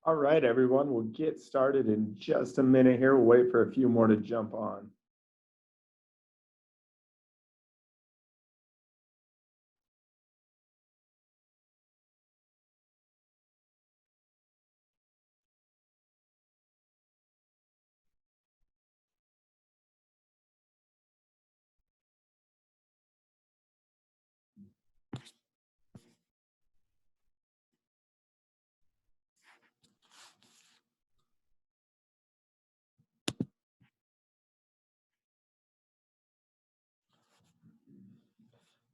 All right, everyone, we'll get started in just a minute here. We'll wait for a few more to jump on.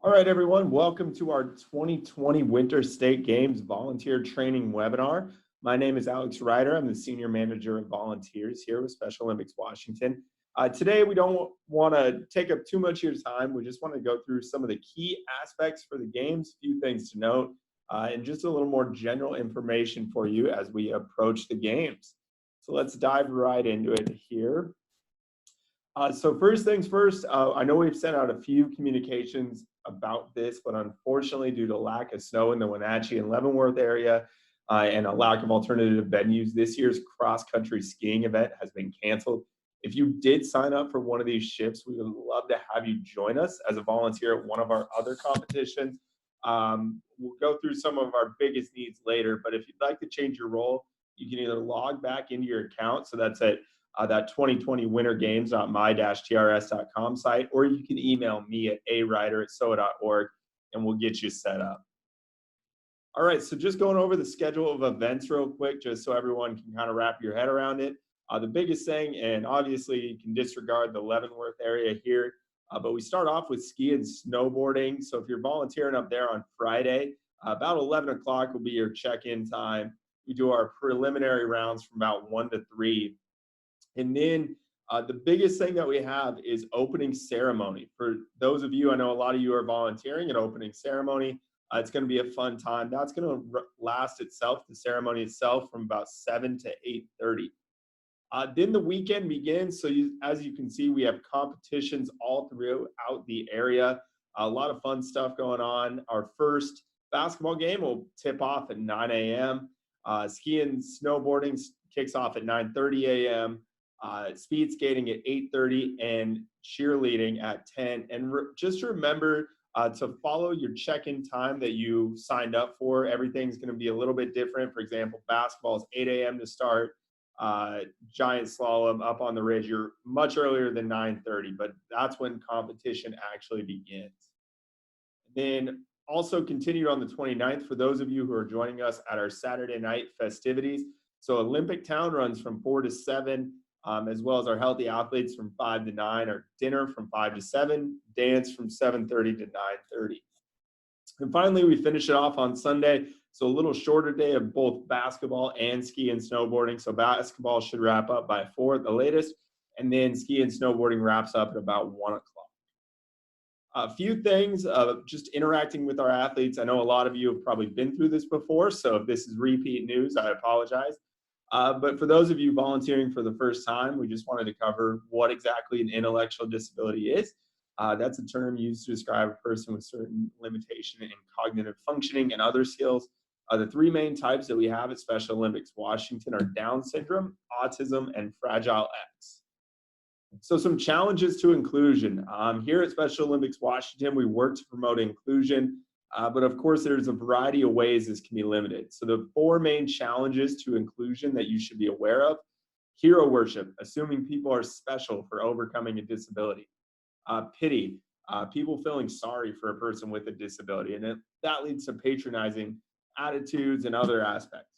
All right, everyone, welcome to our 2020 Winter State Games Volunteer Training Webinar. My name is Alex Ryder. I'm the Senior Manager of Volunteers here with Special Olympics Washington. Today, we don't want to take up too much of your time. We just want to go through some of the key aspects for the games, a few things to note, and just a little more general information for you as we approach the games. So let's dive right into it here. So first things first, I know we've sent out a few communications about this, but unfortunately, due to lack of snow in the Wenatchee and Leavenworth area and a lack of alternative venues, this year's cross-country skiing event has been canceled. If you did sign up for one of these shifts, we would love to have you join us as a volunteer at one of our other competitions. We'll go through some of our biggest needs later, but if you'd like to change your role, you can either log back into your account, so that's at that 2020 wintergames.my-trs.com site, or you can email me at aryder@sowa.org and we'll get you set up. All right, so just going over the schedule of events real quick, just so everyone can kind of wrap your head around it. The biggest thing, and obviously you can disregard the Leavenworth area here, but we start off with ski and snowboarding. So if you're volunteering up there on Friday, about 11 o'clock will be your check-in time. We do our preliminary rounds from about 1 to 3. And then the biggest thing that we have is opening ceremony. For those of you, I know a lot of you are volunteering at opening ceremony. It's going to be a fun time. That's going to last itself, the ceremony itself, from about 7 to 8:30. Then the weekend begins. So as you can see, we have competitions all throughout the area. A lot of fun stuff going on. Our first basketball game will tip off at 9 a.m. Skiing, snowboarding kicks off at 9:30 a.m. Speed skating at 8:30 and cheerleading at 10. And just remember to follow your check-in time that you signed up for. Everything's going to be a little bit different. For example, basketball is 8 a.m. to start. Giant slalom up on the ridge, you're much earlier than 9:30, but that's when competition actually begins. Then also continued on the 29th for those of you who are joining us at our Saturday night festivities. So Olympic Town runs from 4 to 7, as well as our healthy athletes from 5 to 9, our dinner from 5 to 7, dance from 7:30 to 9:30. And finally, we finish it off on Sunday. So a little shorter day of both basketball and ski and snowboarding. So basketball should wrap up by 4 at the latest, and then ski and snowboarding wraps up at about 1 o'clock. A few things of just interacting with our athletes. I know a lot of you have probably been through this before, so if this is repeat news, I apologize. But for those of you volunteering for the first time, we just wanted to cover what exactly an intellectual disability is. That's a term used to describe a person with certain limitation in cognitive functioning and other skills. The three main types that we have at Special Olympics Washington are Down syndrome, autism, and Fragile X. So some challenges to inclusion. Here at Special Olympics Washington, we work to promote inclusion, but of course there's a variety of ways this can be limited. So the four main challenges to inclusion that you should be aware of: hero worship, assuming people are special for overcoming a disability; pity, people feeling sorry for a person with a disability, and that leads to patronizing attitudes and other aspects.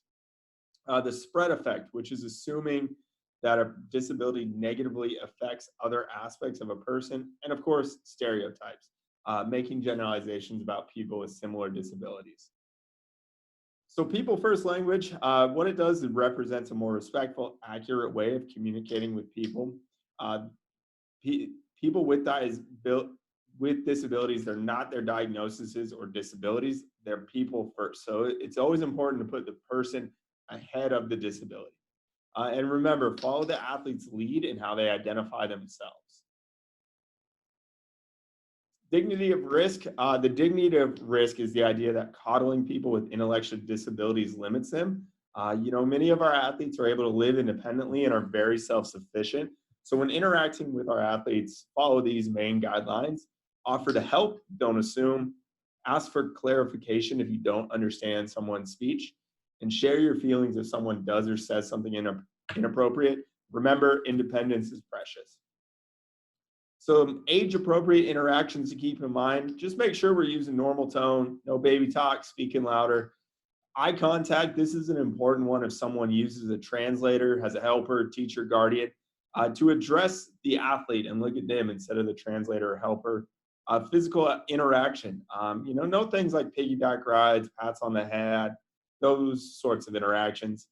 The spread effect, which is assuming that a disability negatively affects other aspects of a person; and of course, stereotypes, making generalizations about people with similar disabilities. So people first language, what it does is it represents a more respectful, accurate way of communicating with people. Uh, People with disabilities, they're not their diagnoses or disabilities, they're people first. So it's always important to put the person ahead of the disability. And remember, follow the athlete's lead in how they identify themselves. Dignity of risk. The dignity of risk is the idea that coddling people with intellectual disabilities limits them. Many of our athletes are able to live independently and are very self-sufficient. So when interacting with our athletes, follow these main guidelines. Offer to help, don't assume. Ask for clarification if you don't understand someone's speech, and share your feelings if someone does or says something inappropriate. Remember, independence is precious. So age-appropriate interactions to keep in mind. Just make sure we're using normal tone, no baby talk, speaking louder. Eye contact, this is an important one if someone uses a translator, has a helper, teacher, guardian, to address the athlete and look at them instead of the translator or helper. Physical interaction, no things like piggyback rides, pats on the head, those sorts of interactions.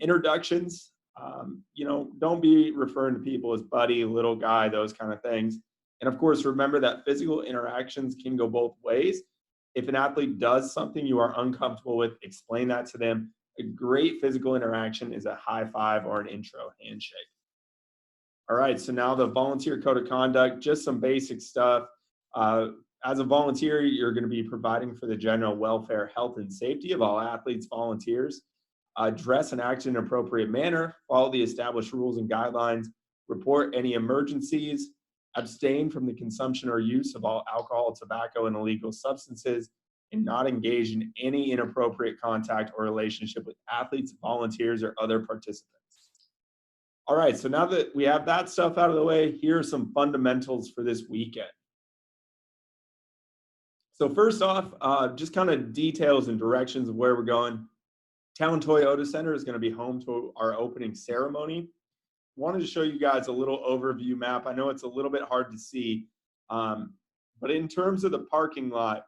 Introductions, don't be referring to people as buddy, little guy, those kind of things. And of course, remember that physical interactions can go both ways. If an athlete does something you are uncomfortable with, explain that to them. A great physical interaction is a high five or an intro handshake. All right, so now the volunteer code of conduct, just some basic stuff. As a volunteer, you're going to be providing for the general welfare, health, and safety of all athletes, volunteers. Dress and act in an appropriate manner, follow the established rules and guidelines, report any emergencies, abstain from the consumption or use of all alcohol, tobacco, and illegal substances, and not engage in any inappropriate contact or relationship with athletes, volunteers, or other participants. All right, so now that we have that stuff out of the way, here are some fundamentals for this weekend. So first off, just kind of details and directions of where we're going. Town Toyota Center is going to be home to our opening ceremony. Wanted to show you guys a little overview map. I know it's a little bit hard to see, but in terms of the parking lot,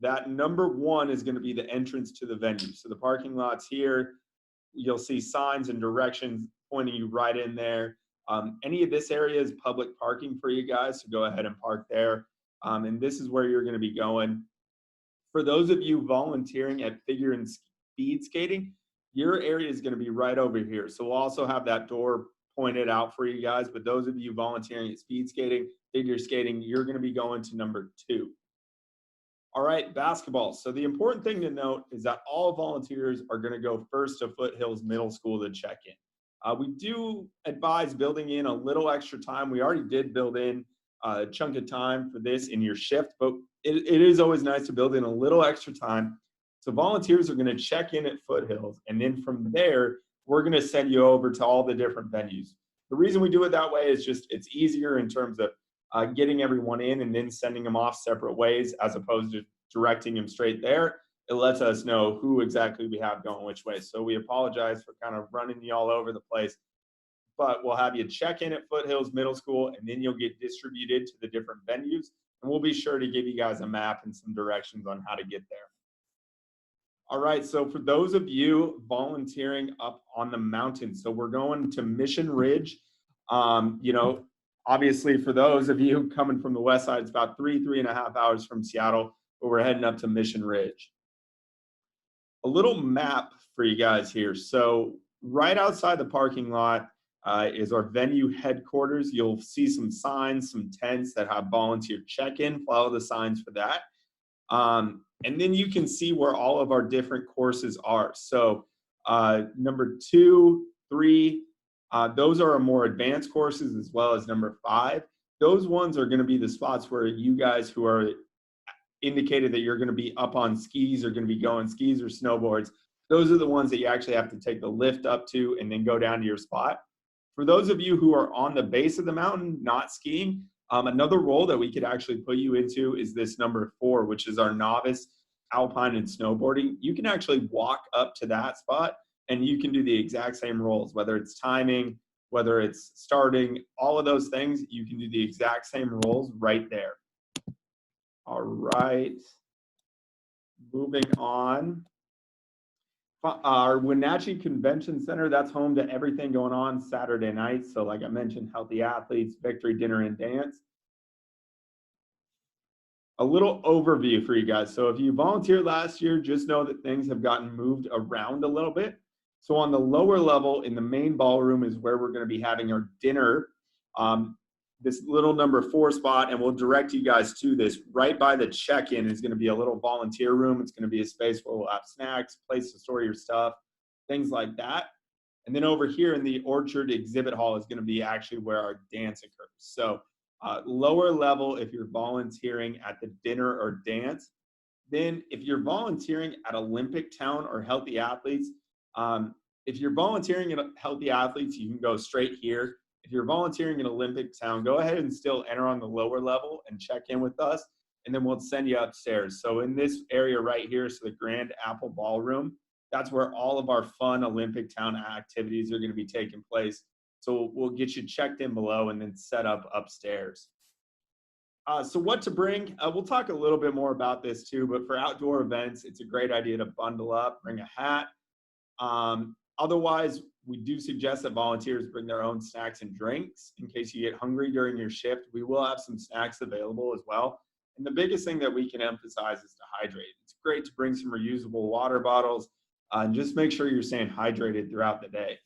that number 1 is going to be the entrance to the venue. So the parking lot's here. You'll see signs and directions pointing you right in there. Any of this area is public parking for you guys, so go ahead and park there. And this is where you're going to be going. For those of you volunteering at figure and speed skating, your area is going to be right over here. So we'll also have that door pointed out for you guys, but those of you volunteering at speed skating, figure skating, you're going to be going to number 2. All right, basketball. So the important thing to note is that all volunteers are going to go first to Foothills Middle School to check in. We do advise building in a little extra time. We already did build in a chunk of time for this in your shift, but it is always nice to build in a little extra time. So volunteers are going to check in at Foothills, and then from there, we're going to send you over to all the different venues. The reason we do it that way is just it's easier in terms of getting everyone in and then sending them off separate ways as opposed to directing them straight there. It lets us know who exactly we have going which way. So we apologize for kind of running you all over the place, but we'll have you check in at Foothills Middle School, and then you'll get distributed to the different venues, and we'll be sure to give you guys a map and some directions on how to get there. All right, so for those of you volunteering up on the mountain, so we're going to Mission Ridge. Obviously for those of you coming from the west side, it's about 3.5 hours from Seattle, but we're heading up to Mission Ridge. A little map for you guys here. So right outside the parking lot is our venue headquarters. You'll see some signs, some tents that have volunteer check-in. Follow the signs for that. And then you can see where all of our different courses are. So number 2, 3, those are our more advanced courses, as well as number 5. Those ones are going to be the spots where you guys who are indicated that you're going to be up on skis or going to be going skis or snowboards. Those are the ones that you actually have to take the lift up to and then go down to your spot. For those of you who are on the base of the mountain, not skiing, another role that we could actually put you into is this number 4, which is our novice alpine and snowboarding. You can actually walk up to that spot and you can do the exact same roles, whether it's timing, whether it's starting, all of those things, you can do the exact same roles right there. All right, moving on. Our Wenatchee Convention Center, that's home to everything going on Saturday night. So like I mentioned, healthy athletes, victory dinner and dance. A little overview for you guys. So if you volunteered last year, just know that things have gotten moved around a little bit. So on the lower level in the main ballroom is where we're going to be having our dinner. This little number 4 spot, and we'll direct you guys to this. Right by the check-in is going to be a little volunteer room. It's going to be a space where we'll have snacks, place to store your stuff. things like that. And then over here in the Orchard Exhibit Hall is going to be actually where our dance occurs. So lower level if you're volunteering at the dinner or dance. Then if you're volunteering at Olympic Town or Healthy Athletes, if you're volunteering at Healthy Athletes, you can go straight here. If you're volunteering in Olympic Town, go ahead and still enter on the lower level and check in with us, and then we'll send you upstairs. So in this area right here, so the Grand Apple Ballroom, that's where all of our fun Olympic Town activities are going to be taking place. So we'll get you checked in below and then set up upstairs. So what to bring, we'll talk a little bit more about this too, but for outdoor events, it's a great idea to bundle up, bring a hat. Otherwise, we do suggest that volunteers bring their own snacks and drinks in case you get hungry during your shift. We will have some snacks available as well. And the biggest thing that we can emphasize is to hydrate. It's great to bring some reusable water bottles and just make sure you're staying hydrated throughout the day.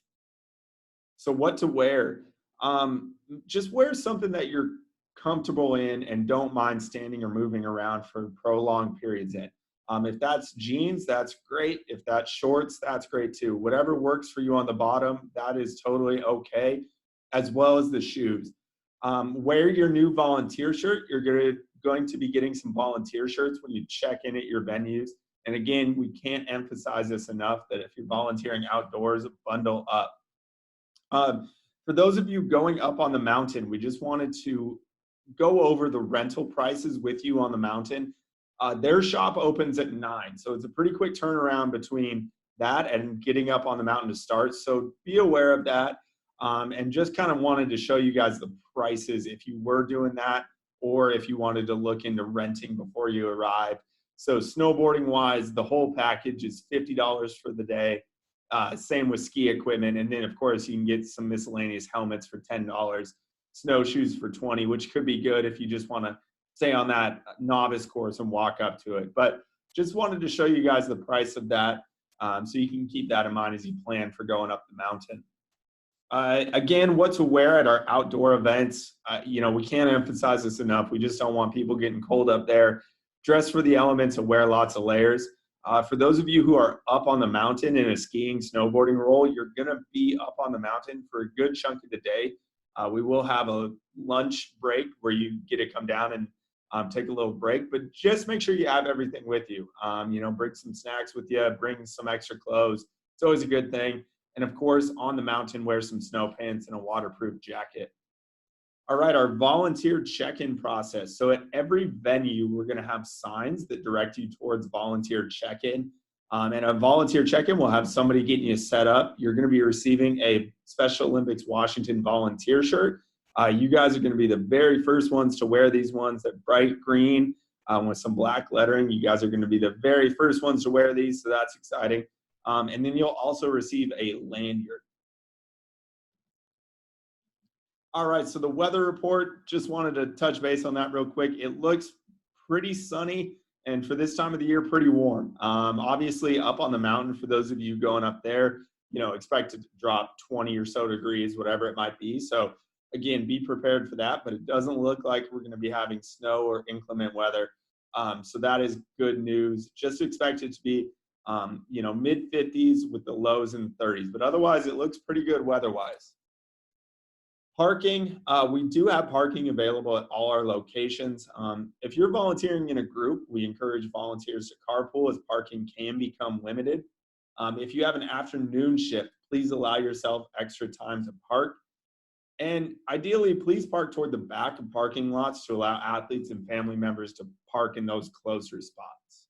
So what to wear? Just wear something that you're comfortable in and don't mind standing or moving around for prolonged periods in. If that's jeans, that's great. If that's shorts, that's great too. Whatever works for you on the bottom, that is totally okay, as well as the shoes. Wear your new volunteer shirt. You're going to be getting some volunteer shirts when you check in at your venues. And again, we can't emphasize this enough that if you're volunteering outdoors, bundle up. For those of you going up on the mountain, we just wanted to go over the rental prices with you on the mountain. Their shop opens at 9, so it's a pretty quick turnaround between that and getting up on the mountain to start. So be aware of that, and just kind of wanted to show you guys the prices if you were doing that, or if you wanted to look into renting before you arrive. So snowboarding wise, the whole package is $50 for the day. Same with ski equipment, and then of course you can get some miscellaneous helmets for $10, snowshoes for $20, which could be good if you just want to stay on that novice course and walk up to it. But just wanted to show you guys the price of that, so you can keep that in mind as you plan for going up the mountain. Again, what to wear at our outdoor events. We can't emphasize this enough. We just don't want people getting cold up there. Dress for the elements and wear lots of layers. For those of you who are up on the mountain in a skiing, snowboarding role, you're going to be up on the mountain for a good chunk of the day. We will have a lunch break where you get to come down and take a little break, but just make sure you have everything with you. Bring some snacks with you, bring some extra clothes. It's always a good thing. And of course, on the mountain, wear some snow pants and a waterproof jacket. All right, our volunteer check-in process. So at every venue, we're going to have signs that direct you towards volunteer check-in. And a volunteer check-in will have somebody getting you set up. You're going to be receiving a Special Olympics Washington volunteer shirt. You guys are going to be the very first ones to wear these ones. They're bright green with some black lettering. You guys are going to be the very first ones to wear these, so that's exciting. And then you'll also receive a lanyard. All right, so the weather report, just wanted to touch base on that real quick. It looks pretty sunny, and for this time of the year, pretty warm. Obviously, up on the mountain, for those of you going up there, expect it to drop 20 or so degrees, whatever it might be. So again, be prepared for that, but it doesn't look like we're going to be having snow or inclement weather. So that is good news. Just expect it to be, mid 50s with the lows in the 30s, but otherwise it looks pretty good weather-wise. Parking, we do have parking available at all our locations. If you're volunteering in a group, we encourage volunteers to carpool as parking can become limited. If you have an afternoon shift, please allow yourself extra time to park. And ideally, please park toward the back of parking lots to allow athletes and family members to park in those closer spots.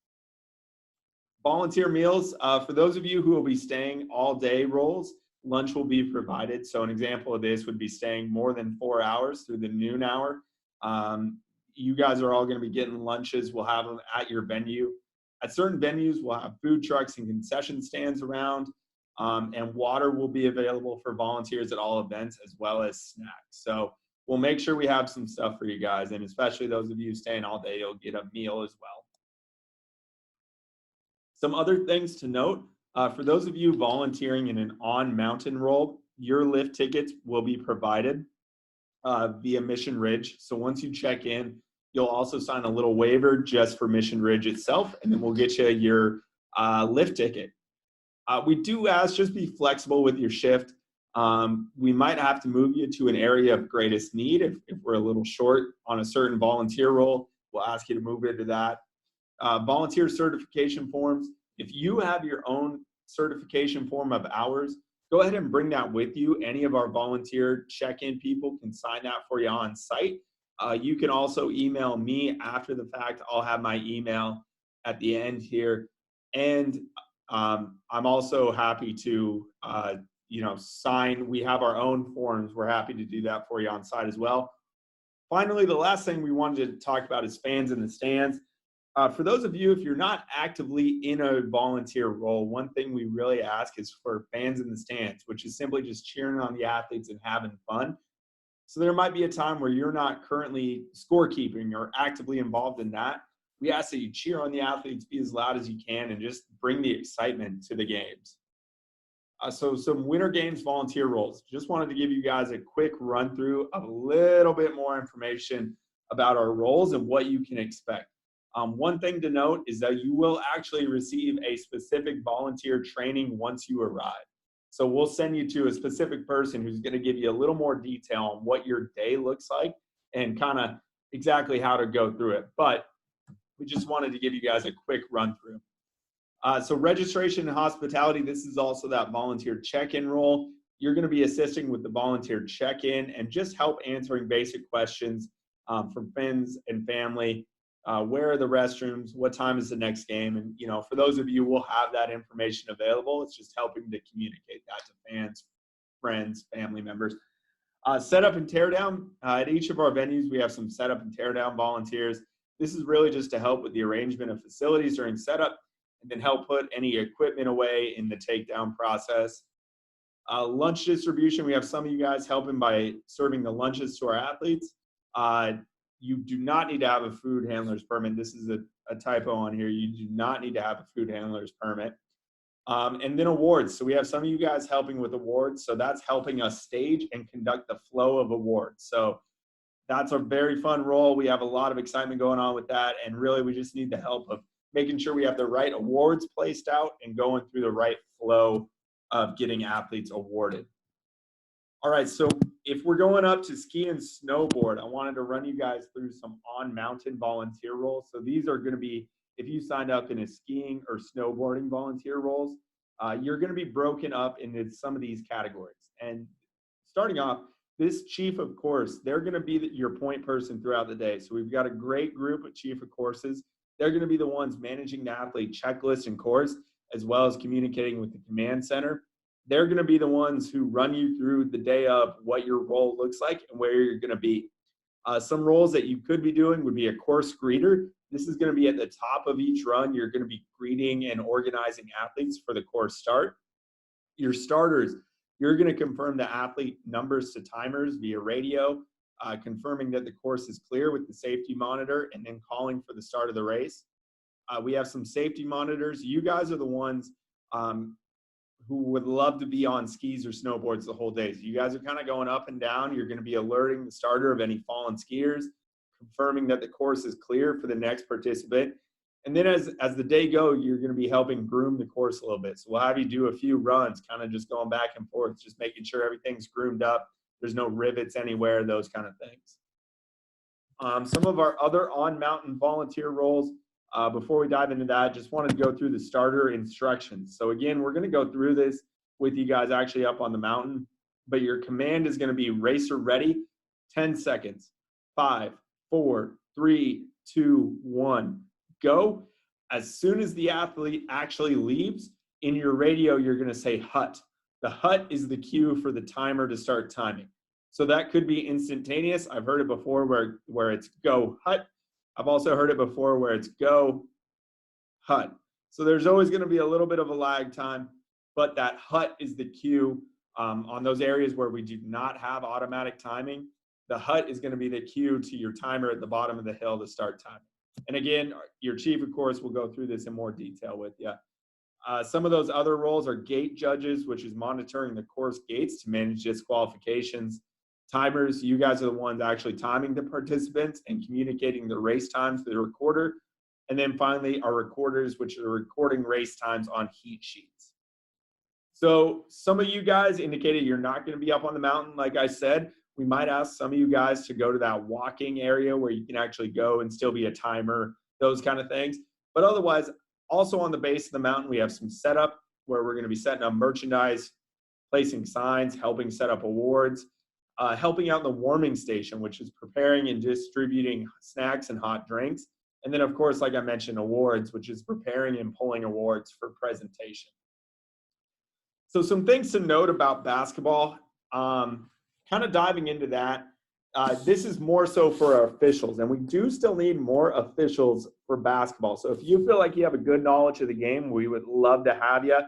Volunteer meals, for those of you who will be staying all day roles, lunch will be provided. So an example of this would be staying more than 4 hours through the noon hour. You guys are all going to be getting lunches. We'll have them at your venue. At certain venues, we'll have food trucks and concession stands around, and water will be available for volunteers at all events, as well as snacks. So we'll make sure we have some stuff for you guys, and especially those of you staying all day, you'll get a meal as well. Some other things to note. For those of you volunteering in an on-mountain role, your lift tickets will be provided via Mission Ridge. So once you check in, you'll also sign a little waiver just for Mission Ridge itself, and then we'll get you your lift ticket. We do ask just be flexible with your shift. We might have to move you to an area of greatest need if we're a little short on a certain volunteer role. We'll ask you to move into that. Volunteer certification forms. If you have your own certification form of hours, go ahead and bring that with you. Any of our volunteer check-in people can sign that for you on site. You can also email me after the fact. I'll have my email at the end here. And I'm also happy to, sign. We have our own forms. We're happy to do that for you on site as well. Finally, the last thing we wanted to talk about is fans in the stands. For those of you, if you're not actively in a volunteer role, one thing we really ask is for fans in the stands, which is simply just cheering on the athletes and having fun. So there might be a time where you're not currently scorekeeping or actively involved in that. We ask that you cheer on the athletes, be as loud as you can, and just bring the excitement to the games. So some Winter Games volunteer roles. Just wanted to give you guys a quick run through of a little bit more information about our roles and what you can expect. One thing to note is that you will actually receive a specific volunteer training once you arrive. So we'll send you to a specific person who's going to give you a little more detail on what your day looks like and kind of exactly how to go through it. But we just wanted to give you guys a quick run through. So registration and hospitality, this is also that volunteer check-in role. You're going to be assisting with the volunteer check-in and just help answering basic questions from friends and family. Where are the restrooms? What time is the next game? And, for those of you, we'll have that information available. It's just helping to communicate that to fans, friends, family members. Setup and teardown. At each of our venues, we have some setup and teardown volunteers. This is really just to help with the arrangement of facilities during setup and then help put any equipment away in the takedown process. Lunch distribution. We have some of you guys helping by serving the lunches to our athletes. You do not need to have a food handler's permit. This is a typo on here. You do not need to have a food handler's permit. And then awards. So we have some of you guys helping with awards. So that's helping us stage and conduct the flow of awards. So that's a very fun role. We have a lot of excitement going on with that. And really, we just need the help of making sure we have the right awards placed out and going through the right flow of getting athletes awarded. All right, so if we're going up to ski and snowboard, I wanted to run you guys through some on-mountain volunteer roles. So these are going to be, if you signed up in a skiing or snowboarding volunteer roles, you're going to be broken up into some of these categories. And starting off, this chief of course, they're going to be your point person throughout the day. So we've got a great group of chief of courses. They're going to be the ones managing the athlete checklist and course, as well as communicating with the command center. They're going to be the ones who run you through the day of what your role looks like and where you're going to be. Some roles that you could be doing would be a course greeter. This is going to be at the top of each run. You're going to be greeting and organizing athletes for the course start. Your starters, you're going to confirm the athlete numbers to timers via radio, confirming that the course is clear with the safety monitor, and then calling for the start of the race. We have some safety monitors. You guys are the ones who would love to be on skis or snowboards the whole day. So you guys are kind of going up and down. You're going to be alerting the starter of any fallen skiers, confirming that the course is clear for the next participant. And then as the day goes, you're going to be helping groom the course a little bit. So we'll have you do a few runs, kind of just going back and forth, just making sure everything's groomed up. There's no rivets anywhere, those kind of things. Some of our other on-mountain volunteer roles, before we dive into that, just wanted to go through the starter instructions. So again, we're going to go through this with you guys actually up on the mountain, but your command is going to be racer ready, 10 seconds, 5, 4, 3, 2, 1, go. As soon as the athlete actually leaves, in your radio, you're going to say hut. The hut is the cue for the timer to start timing. So that could be instantaneous. I've heard it before where it's go hut. I've also heard it before where it's go hut. So there's always going to be a little bit of a lag time, but that hut is the cue on those areas where we do not have automatic timing. The hut is going to be the cue to your timer at the bottom of the hill to start timing. And again, your chief, of course, will go through this in more detail with you. Some of those other roles are gate judges, which is monitoring the course gates to manage disqualifications. Timers, you guys are the ones actually timing the participants and communicating the race times to the recorder. And then finally, our recorders, which are recording race times on heat sheets. So some of you guys indicated you're not going to be up on the mountain. Like I said, we might ask some of you guys to go to that walking area where you can actually go and still be a timer, those kind of things. But otherwise, also on the base of the mountain, we have some setup where we're going to be setting up merchandise, placing signs, helping set up awards, helping out in the warming station, which is preparing and distributing snacks and hot drinks. And then, of course, like I mentioned, awards, which is preparing and pulling awards for presentation. So some things to note about basketball, kind of diving into that. This is more so for our officials, and we do still need more officials for basketball. So if you feel like you have a good knowledge of the game, we would love to have you.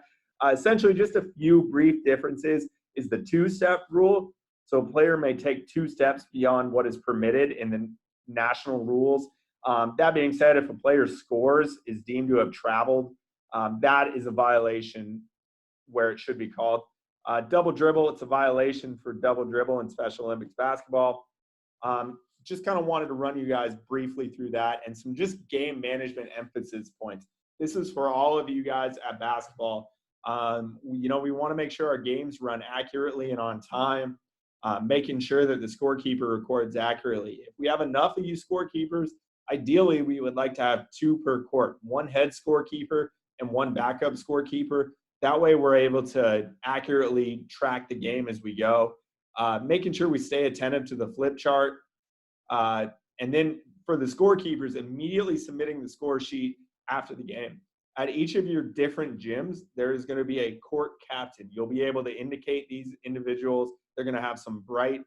Essentially, just a few brief differences is the two-step rule. So a player may take 2 steps beyond what is permitted in the national rules. That being said, if a player scores, is deemed to have traveled, that is a violation where it should be called. Double dribble, it's a violation for double dribble in Special Olympics basketball. Just kind of wanted to run you guys briefly through that and some just game management emphasis points. This is for all of you guys at basketball. We want to make sure our games run accurately and on time, making sure that the scorekeeper records accurately. If we have enough of you scorekeepers, ideally we would like to have 2 per court, 1 head scorekeeper and 1 backup scorekeeper. That way we're able to accurately track the game as we go, making sure we stay attentive to the flip chart. And then for the scorekeepers, immediately submitting the score sheet after the game. At each of your different gyms, there is going to be a court captain. You'll be able to indicate these individuals. They're going to have some bright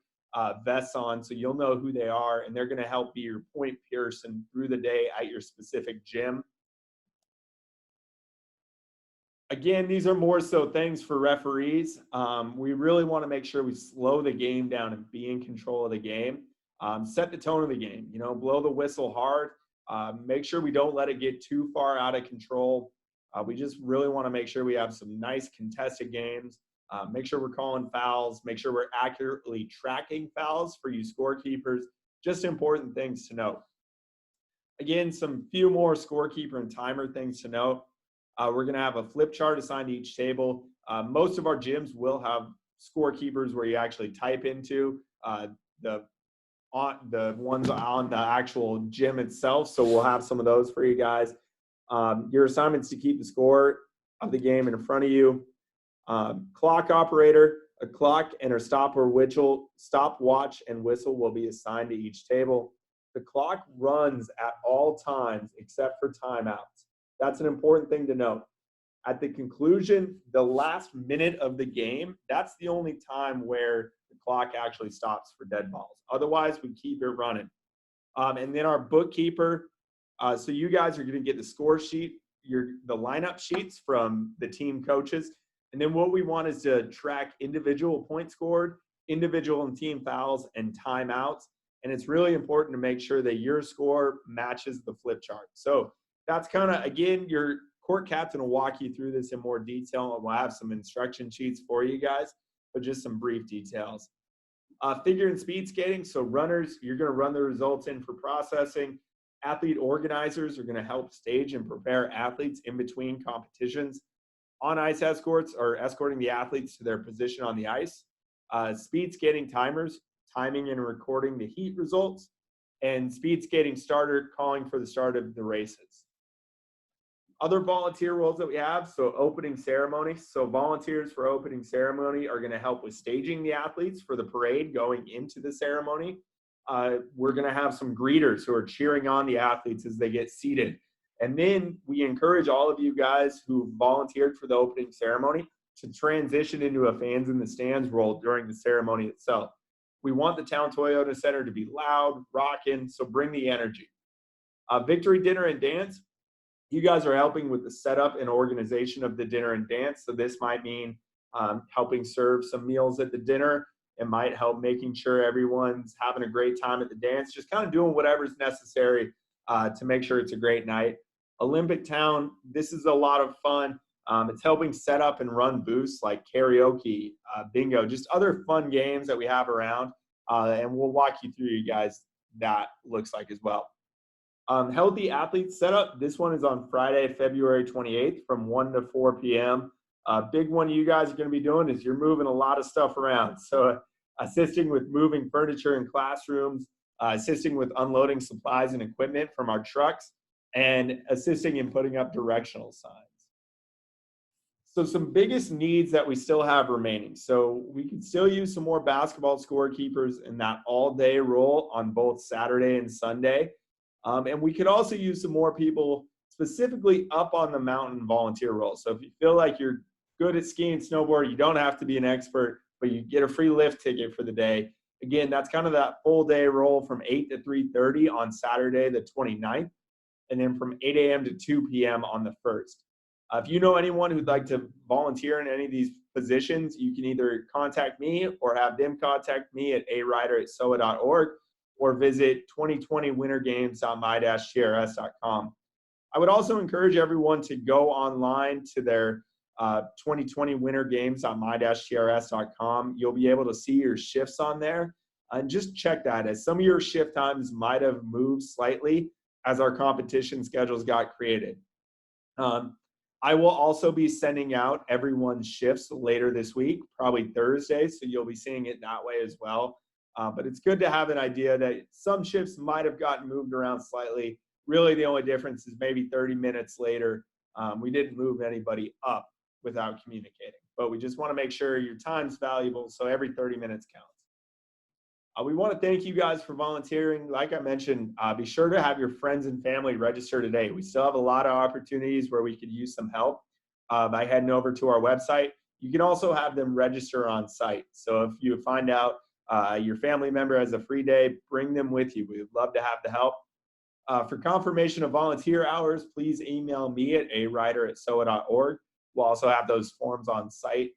vests on, so you'll know who they are, and they're going to help be your point person through the day at your specific gym. Again, these are more so things for referees. We really want to make sure we slow the game down and be in control of the game. Set the tone of the game, blow the whistle hard. Make sure we don't let it get too far out of control. We just really want to make sure we have some nice contested games. Make sure we're calling fouls. Make sure we're accurately tracking fouls for you scorekeepers. Just important things to note. Again, some few more scorekeeper and timer things to note. We're going to have a flip chart assigned to each table. Most of our gyms will have scorekeepers where you actually type into the ones on the actual gym itself. So we'll have some of those for you guys. Your assignment's to keep the score of the game in front of you. Clock operator, a clock and a stopwatch and whistle will be assigned to each table. The clock runs at all times except for timeouts. That's an important thing to note. At the conclusion, the last minute of the game, that's the only time where the clock actually stops for dead balls. Otherwise, we keep it running. And then our bookkeeper, so you guys are going to get the score sheet, the lineup sheets from the team coaches. And then what we want is to track individual points scored, individual and team fouls, and timeouts. And it's really important to make sure that your score matches the flip chart. So that's kind of, again, your court captain will walk you through this in more detail, and we'll have some instruction sheets for you guys, but just some brief details. Figure and speed skating. So runners, you're going to run the results in for processing. Athlete organizers are going to help stage and prepare athletes in between competitions. On-ice escorts are escorting the athletes to their position on the ice. Speed skating timers, timing and recording the heat results. And speed skating starter, calling for the start of the races. Other volunteer roles that we have, so opening ceremony. So volunteers for opening ceremony are going to help with staging the athletes for the parade going into the ceremony. We're going to have some greeters who are cheering on the athletes as they get seated. And then we encourage all of you guys who volunteered for the opening ceremony to transition into a fans in the stands role during the ceremony itself. We want the Town Toyota Center to be loud, rocking, so bring the energy. Victory dinner and dance. You guys are helping with the setup and organization of the dinner and dance. So this might mean helping serve some meals at the dinner. It might help making sure everyone's having a great time at the dance, just kind of doing whatever's necessary to make sure it's a great night. Olympic Town, this is a lot of fun. It's helping set up and run booths like karaoke, bingo, just other fun games that we have around. And we'll walk you through, you guys, that looks like as well. Healthy Athletes Setup. This one is on Friday, February 28th from 1 to 4 p.m. Big one you guys are going to be doing is you're moving a lot of stuff around. So assisting with moving furniture in classrooms, assisting with unloading supplies and equipment from our trucks, and assisting in putting up directional signs. So some biggest needs that we still have remaining. So we can still use some more basketball scorekeepers in that all-day role on both Saturday and Sunday. And we could also use some more people specifically up on the mountain volunteer role. So if you feel like you're good at skiing and snowboard, you don't have to be an expert, but you get a free lift ticket for the day. Again, that's kind of that full day role from 8 to 3:30 on Saturday the 29th, and then from 8 a.m. to 2 p.m. on the 1st. If you know anyone who'd like to volunteer in any of these positions, you can either contact me or have them contact me at arider@sowa.org or visit 2020wintergames.my-trs.com. I would also encourage everyone to go online to their 2020wintergames.my-trs.com. You'll be able to see your shifts on there, and just check that, as some of your shift times might have moved slightly as our competition schedules got created. I will also be sending out everyone's shifts later this week, probably Thursday, so you'll be seeing it that way as well. But it's good to have an idea that some shifts might have gotten moved around slightly. Really, the only difference is maybe 30 minutes later. We didn't move anybody up without communicating, but we just want to make sure your time's valuable, so every 30 minutes counts. We want to thank you guys for volunteering. Like I mentioned, be sure to have your friends and family register today. We still have a lot of opportunities where we could use some help by heading over to our website. You can also have them register on site. So if you find out your family member has a free day, bring them with you. We'd love to have the help. For confirmation of volunteer hours, please email me at arider@sowa.org. We'll also have those forms on site.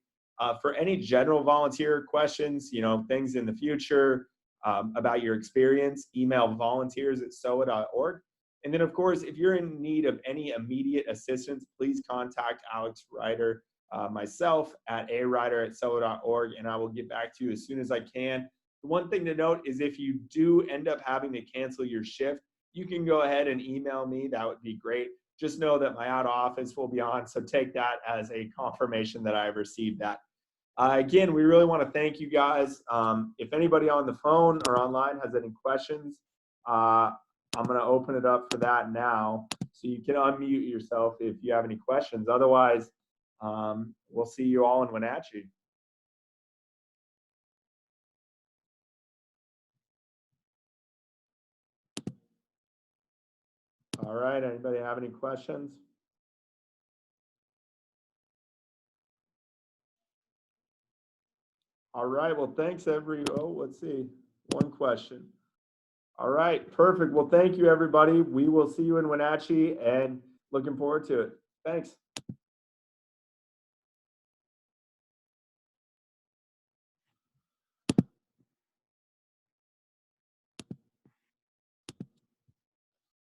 For any general volunteer questions, things in the future about your experience, email volunteers@sowa.org. And then, of course, if you're in need of any immediate assistance, please contact Alex Ryder, myself, at arider@sowa.org, and I will get back to you as soon as I can. The one thing to note is if you do end up having to cancel your shift, you can go ahead and email me. That would be great. Just know that my out of office will be on, so take that as a confirmation that I've received that. Again, we really want to thank you guys. If anybody on the phone or online has any questions, I'm going to open it up for that now. So you can unmute yourself if you have any questions. Otherwise, we'll see you all in Wenatchee. All right, anybody have any questions? All right, well, thanks let's see, one question. All right, perfect. Well, thank you, everybody. We will see you in Wenatchee, and looking forward to it. Thanks.